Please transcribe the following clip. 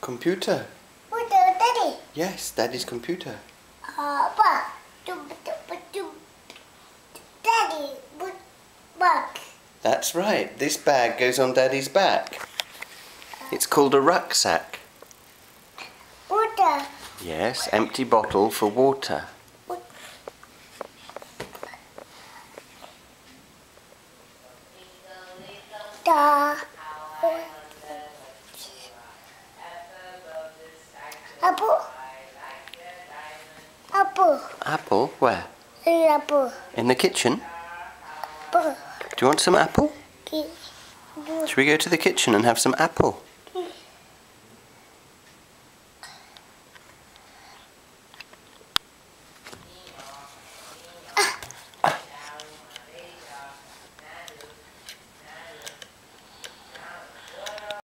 Computer. Daddy. Yes, Daddy's computer. Daddy, back. That's right. This bag goes on Daddy's back. It's called a rucksack. Water. Yes, empty bottle for water. Apple. Apple. Apple? Where? Apple. In the kitchen? Apple. Do you want some apple? Should we go to the kitchen and have some apple?